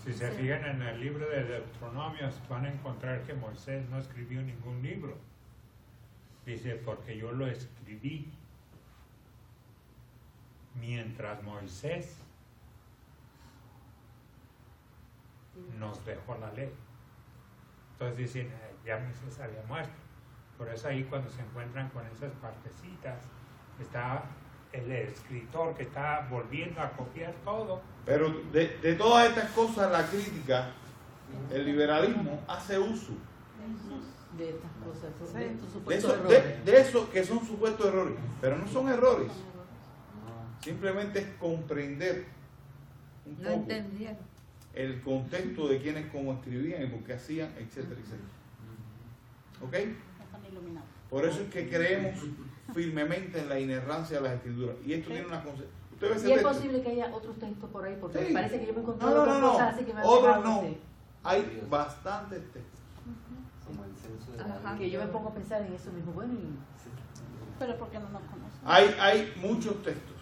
Si se fijan en el libro de Deuteronomio, van a encontrar que Moisés no escribió ningún libro. Dice, porque yo lo escribí mientras Moisés nos dejó la ley. Entonces dicen, ya Moisés había muerto. Por eso ahí cuando se encuentran con esas partecitas, está el escritor que está volviendo a copiar todo. Pero de todas estas cosas, la crítica, el liberalismo hace uso De estas cosas, de estos de supuestos eso, errores. de eso que son supuestos errores. Pero no son errores. Simplemente es comprender un no poco entendieron. el contexto de quienes cómo escribían y por qué hacían, etcétera, etcétera. ¿Ok? Por eso es que creemos firmemente en la inerrancia de las escrituras. Y esto tiene una consecuencia. Usted ve ese Y es texto. posible que haya otros textos por ahí, porque Sí. me parece que yo me encontré No, no, otras no, cosas así que me han otros dejado no. así. Hay bastantes textos. Como el censo de Ajá. la Que yo me pongo a pensar en eso mismo. Bueno, y Pero porque no nos conocen. Hay muchos textos.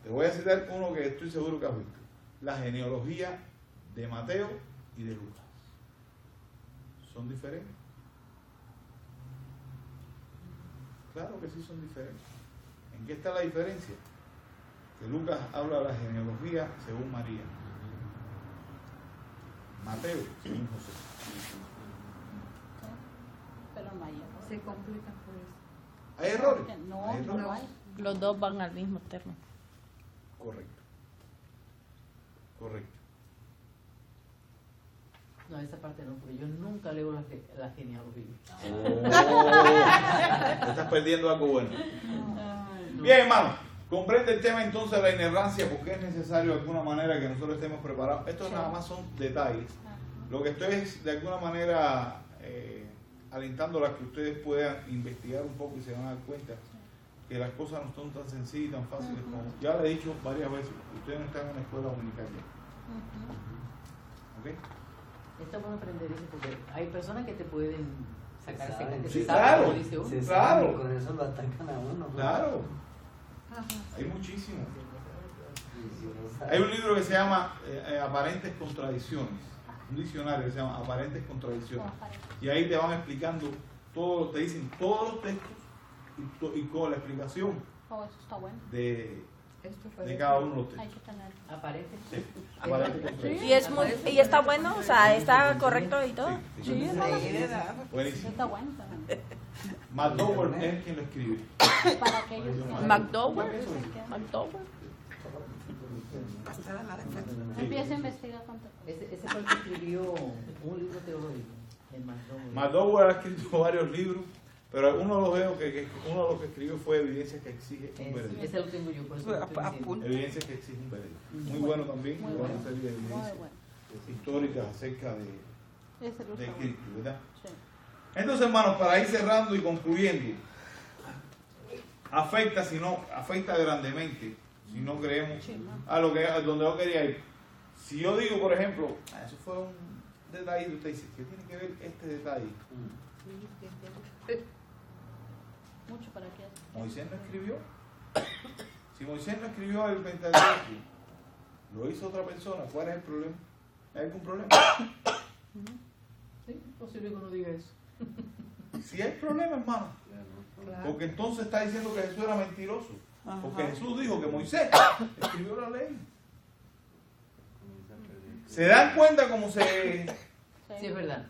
Te voy a citar uno que estoy seguro que has visto. La genealogía de Mateo y de Lucas. ¿Son diferentes? Claro que sí son diferentes. ¿En qué está la diferencia? Que Lucas habla de la genealogía según María. Mateo según José. Pero no hay Se complican por eso. ¿Hay errores? No, ¿Hay errores? no hay. Los dos van al mismo termo. Correcto. Correcto. no, esa parte no, porque yo nunca leo la genealogía. Te estás perdiendo algo bueno. Bien, hermano, comprende el tema entonces de la inerrancia, porque es necesario de alguna manera que nosotros estemos preparados. Estos nada más son detalles. Lo que estoy es de alguna manera alentándolas que ustedes puedan investigar un poco y se van a dar cuenta que las cosas no son tan sencillas y tan fáciles como ya le he dicho varias veces. Ustedes no están en una escuela dominical ya. ¿Ok? Está bueno aprender eso porque hay personas que te pueden sacar ese saben. que Sí, se sabe, claro. como dice uno. Se Claro. sabe, con eso lo atacan a uno. Claro, Ajá. hay muchísimo. Y si no sabe- Hay un libro que se llama Aparentes Contradicciones, un diccionario que se llama Aparentes Contradicciones, y ahí te van explicando todo, te dicen todos los textos y con la explicación Oh, eso está bueno. de Esto fue de cada uno de los Hay textos. que tener. Aparente. Sí, Aparentes Y Contradicciones. es muy, y está bueno, o sea, está correcto y todo. Sí, Sí, buenísimo. está bueno también. McDowell es quien lo escribe. Para aquellos que... McDowell. McDowell. Empieza a investigar cuánto. Ese fue el que escribió un libro teológico. El McDowell. McDowell ha escrito varios libros, Pero uno de los veo uno de los que escribió fue Evidencias que exige un veredicto. Ese lo tengo yo, por eso lo estoy diciendo. Evidencias que exige un veredicto. Muy bueno también, Muy una bueno. serie de Muy evidencias bueno. históricas acerca Ese lo de usaba. Cristo, ¿verdad? Sí. Entonces, hermanos, para ir cerrando y concluyendo, afecta grandemente si no creemos a donde yo quería ir. Si yo digo, por ejemplo, eso fue un detalle, usted dice, ¿qué tiene que ver este detalle? Mucho para que Moisés no escribió. Si Moisés no escribió el Pentateuco, lo hizo otra persona, ¿cuál es el problema? ¿Hay algún problema? Sí, es posible que uno diga eso. Si hay problema, hermano. Porque entonces está diciendo que Jesús era mentiroso. Porque Jesús dijo que Moisés escribió la ley. ¿Se dan cuenta cómo se Sí, es verdad.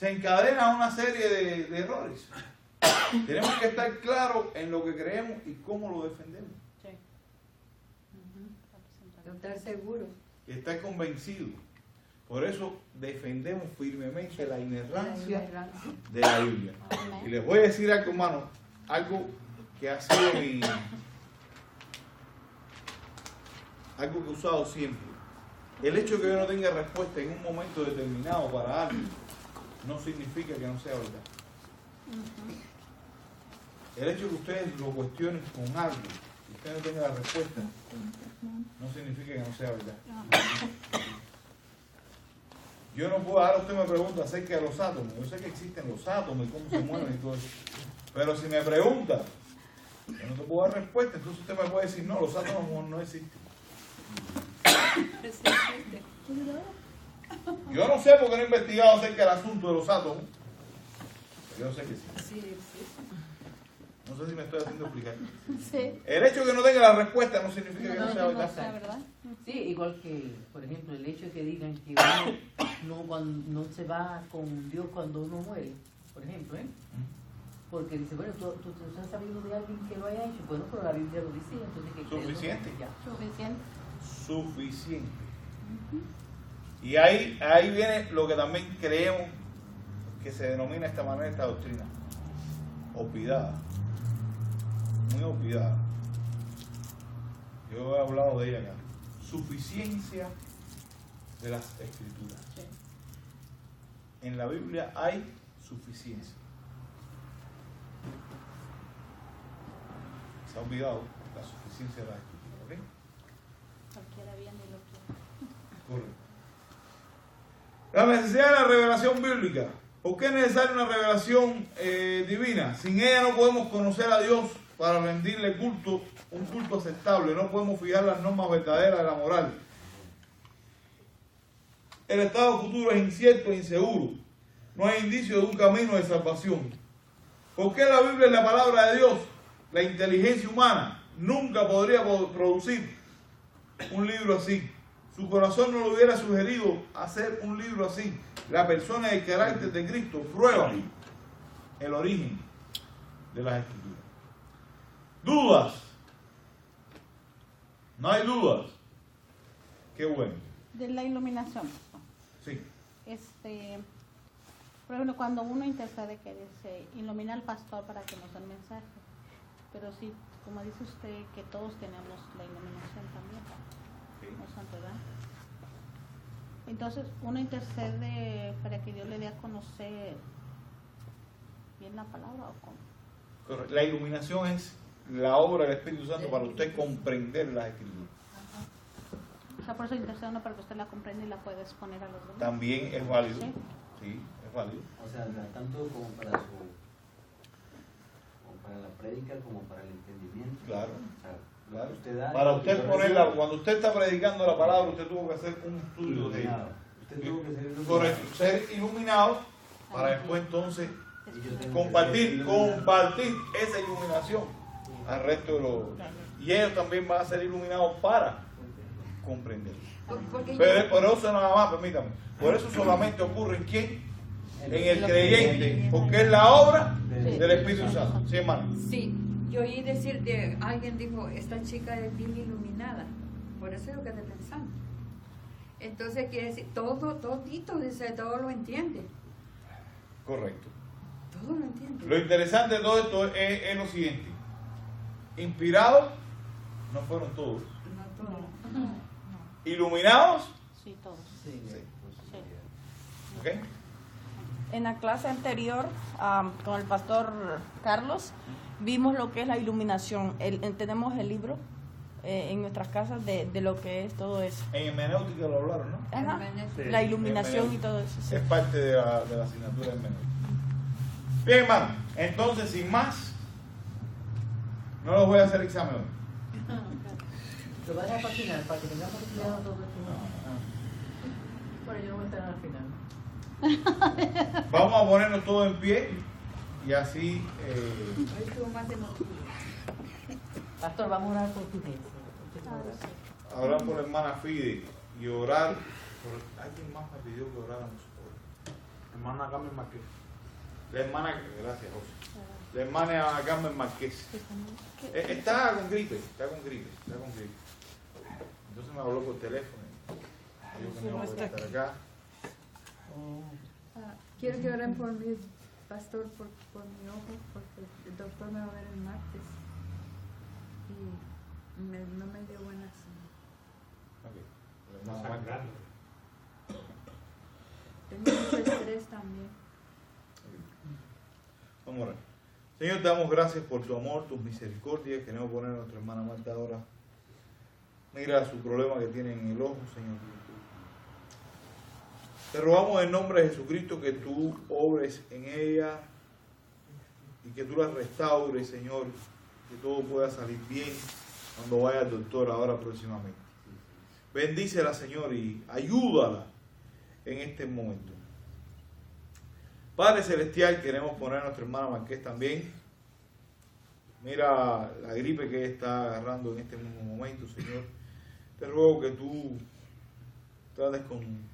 encadena una serie de errores? Tenemos que estar claros en lo que creemos y cómo lo defendemos. Sí. Estar seguro. Y estar convencidos. Por eso defendemos firmemente la inerrancia de la Biblia. Y les voy a decir algo, hermano, algo que ha sido algo que he usado siempre. El hecho de que yo no tenga respuesta en un momento determinado para algo no significa que no sea verdad. El hecho de que ustedes lo cuestionen con algo y usted no tenga la respuesta no significa que no sea verdad. Yo no puedo, ahora usted me pregunta acerca de los átomos. Yo sé que existen los átomos y cómo se mueven y todo eso. Pero si me pregunta, yo no te puedo dar respuesta, entonces usted me puede decir, no, los átomos no existen. Yo no sé porque no he investigado acerca del asunto de los átomos. Pero yo sé que sí. No sé si me estoy haciendo explicar. Sí. El hecho de que no tenga la respuesta no significa que no sea No verdad. sea verdad. Sí, igual que, por ejemplo, el hecho de que digan que uno no se va con Dios cuando uno muere, por ejemplo, ¿eh? Porque dice, bueno, tú has sabido de alguien que lo haya hecho. Bueno, pero la Biblia lo dice, entonces que Suficiente. Ya. Suficiente. Suficiente. Y ahí viene lo que también creemos que se denomina de esta manera esta doctrina. Olvidada. Muy olvidada. Yo he hablado de ella acá. Suficiencia de las escrituras. En la Biblia hay suficiencia. Se ha olvidado la suficiencia de las escrituras. ¿Ok? Cualquiera viene y lo quiere. Correcto. La necesidad de la revelación bíblica. ¿Por qué es necesaria una revelación divina? Sin ella no podemos conocer a Dios para rendirle culto, un culto aceptable. No podemos fijar las normas verdaderas de la moral. El estado futuro es incierto e inseguro. No hay indicio de un camino de salvación. ¿Por qué la Biblia es la palabra de Dios? La inteligencia humana nunca podría producir un libro así. Su corazón no lo hubiera sugerido hacer un libro así. La persona y el carácter de Cristo prueban el origen de las escrituras. ¿Dudas? No hay dudas. Qué bueno. De la iluminación. Sí. Por ejemplo, cuando uno intercede que dice, ilumina al pastor para que nos dé el mensaje. Pero sí, como dice usted, que todos tenemos la iluminación también. No es verdad. Entonces, uno intercede para que Dios le dé a conocer bien la palabra o cómo. Correcto. La iluminación es la obra del Espíritu Santo para usted comprender las escrituras. O sea, por eso intercede uno para que usted la comprenda y la pueda exponer a los demás. También es válido. Sí. Sí, es válido. O sea, tanto como para la prédica como para el entendimiento. Claro. O sea, Claro. usted da, Para y usted yo ponerla, recibo. cuando usted está predicando la palabra, usted tuvo que hacer un estudio de Iluminado. Usted tuvo que ser iluminado. correcto, ser iluminado para después entonces Y yo tengo compartir que ser iluminado. esa iluminación al resto de los, y ellos también van a ser iluminados para comprender. Porque Pero por eso nada más, permítame, por eso solamente ocurre en quién, en el creyente, porque es la obra del Espíritu Santo. Sí, hermano. sí, yo oí decir de alguien dijo, esta chica es bien iluminada, por eso es lo que estoy pensando. Entonces quiere decir, todito, dice, todo lo entiende. Correcto. Todo lo entiendo. Lo interesante de todo esto es lo siguiente. Inspirados no fueron todos. No todo. Iluminados, Sí, todos. Sí, Sí. sí. ¿ok? En la clase anterior, con el pastor Carlos, vimos lo que es la iluminación. Tenemos el libro en nuestras casas de lo que es todo eso. En hermenéutica lo hablaron, ¿no? Ajá. Sí. La iluminación y todo eso. sí. Es parte de la asignatura de hermenéutica. Bien, hermano. Entonces, sin más, no los voy a hacer examen hoy. Lo voy a dejar para el final, para que tengamos estudiado todo el final. Bueno, yo no voy a estar al final. Vamos a ponernos todos en pie y así. Hoy estuvo más emotivo. Pastor, vamos a orar por tu gente. Orar por la hermana Fide y orar por. ¿Alguien más me pidió que oráramos por? Hermana Carmen Marqués. La hermana. Gracias, José. La hermana Carmen Marqués. Está con gripe. Entonces me habló por teléfono. Dijo que no iba a poder estar acá. Quiero que oren por mi pastor, por mi ojo, porque el doctor me va a ver el martes. Y no me dio buenas. Ok. La Está hermana Marqués. sangrando. Tengo mucho estrés también. Vamos a orar. Señor, te damos gracias por tu amor, tus misericordias. Queremos poner a nuestra hermana Marta ahora. Mira su problema que tiene en el ojo, Señor. Te rogamos en nombre de Jesucristo que tú obres en ella y que tú la restaures, Señor, que todo pueda salir bien cuando vaya al doctor ahora próximamente. Bendícela, Señor, y ayúdala en este momento. Padre Celestial, queremos poner a nuestra hermana Marqués también. Mira la gripe que ella está agarrando en este mismo momento, Señor. Te ruego que tú trates con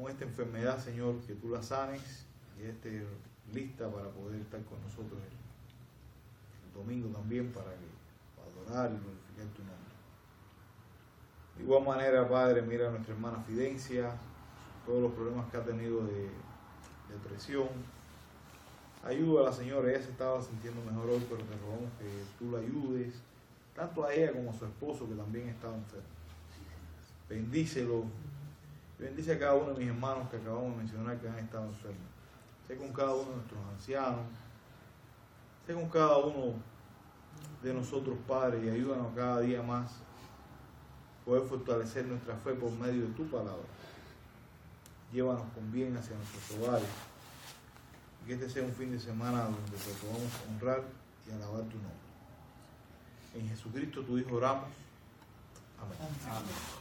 esta enfermedad, Señor, que tú la sanes y esté lista para poder estar con nosotros el domingo también para adorar y glorificar tu nombre. De igual manera, Padre, mira a nuestra hermana Fidencia, todos los problemas que ha tenido de depresión. Ayúdala, Señor, ella se estaba sintiendo mejor hoy, pero te rogamos que tú la ayudes, tanto a ella como a su esposo que también estaba enfermo. Bendícelo. Bendice a cada uno de mis hermanos que acabamos de mencionar que han estado enfermos. Sé con cada uno de nuestros ancianos. Sé con cada uno de nosotros, Padre, y ayúdanos cada día más a poder fortalecer nuestra fe por medio de tu palabra. Llévanos con bien hacia nuestros hogares. Y que este sea un fin de semana donde te podamos honrar y alabar tu nombre. En Jesucristo, tu Hijo, oramos. Amén. Amén.